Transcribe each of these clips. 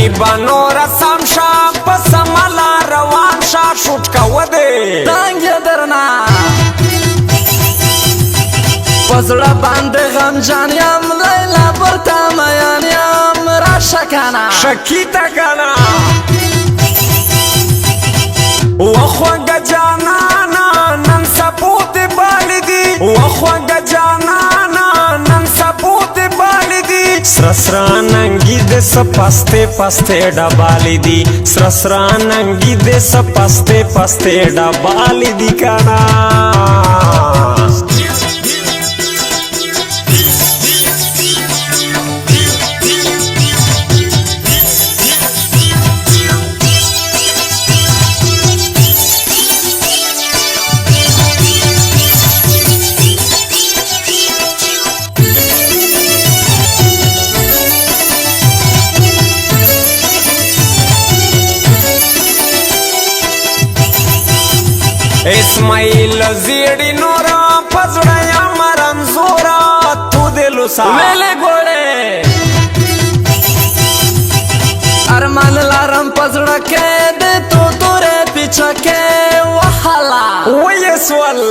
زلمی بنور سم شا پس ملا روان شا شوٹ کو دے تنگ درنا پزړه باندې غم جان یم لیلا پرتا میان یم را شکانا شکیتا کنا وخوږه جانانا نن سپوت بالدی وخوږه جانانا نن سپوت بالدی سرسرا ننګی د سپاسته پاسته ډبالی دی سرسرا ننګی د سپاسته پاسته ډبالی دی کنا اسماعیل زیڑی نورا پزڑا یا مرنزورا تو دلو سا ویلے گوڑے ارمان لارم پزڑا کے دے تو تورے پیچھا کے وحالا ویسول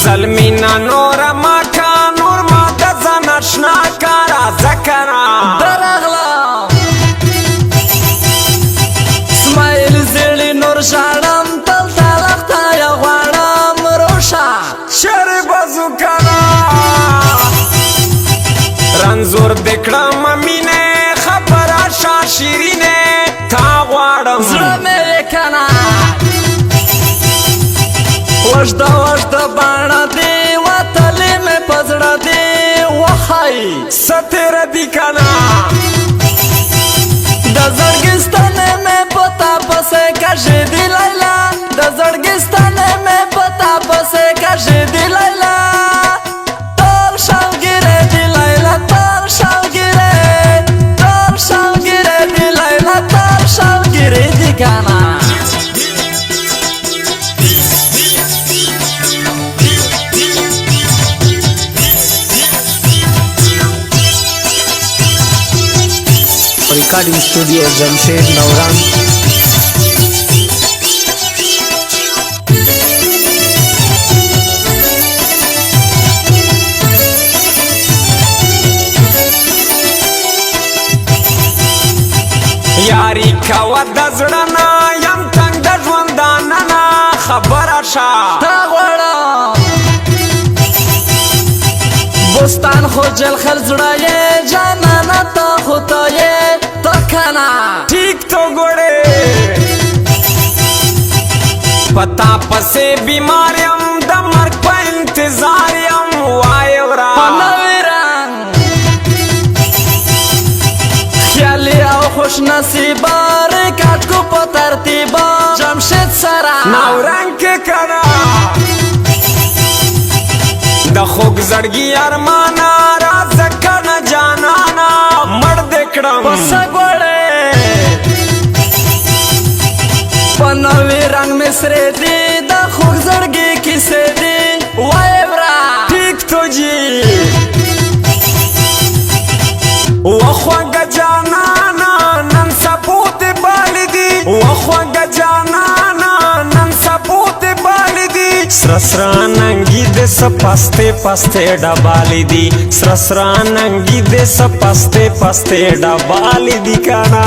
ظلمینا نورا ماکا نور ما دزا نشنا کارا زکنا درغلا شانم تل تلختا یا غوانم روشا شر بازو کنا رنزور دکڑم مینه خبر آشا شیرینه تا غوانم زړه مې کنا وجدا وجدا باڼه دی وتلی مې پزړه دی وخای ستر دی کنا د زړګستانه مې پتا پسې کښې دی لیلا د زړګستانه مې پتا پسې کښې دی لیلا تر شاوګیره دی لیلا تر شاوګیره دی لیلا تر شاوګیره دی کانا recording studio Jamshed नौरान یاری کوا دزڑنا یم تنگ دژونداننا خبر آشا تا غوړم بستان خو جل خل زړه یې جانانا تا خو ته یې ته کنه ٹھیک تو گوڑے پتا پسے بیماریم د مرگ پا انتظاریم وای ورا نوی رنگ خیالی او خوش نصیبا ریکارد کو پا ترتیبا جمشید سرا نو رنگ کے کنا د خوگ زڑگی ارمانا راز کنا جانانا مر دکڑم پس گوڑے پا نوی رنگ مصری دی دا خوگ زڑگی کسی دی وای برا ٹھیک تو جی وخوږه جانانا نن سپوت بالدی وخوږه جانانا نن سپوت بالدی سرسرا ننګی د سپاسته پاسته ډبالی دی سرسرا ننګی د سپاسته پاسته ډبالی دی کنا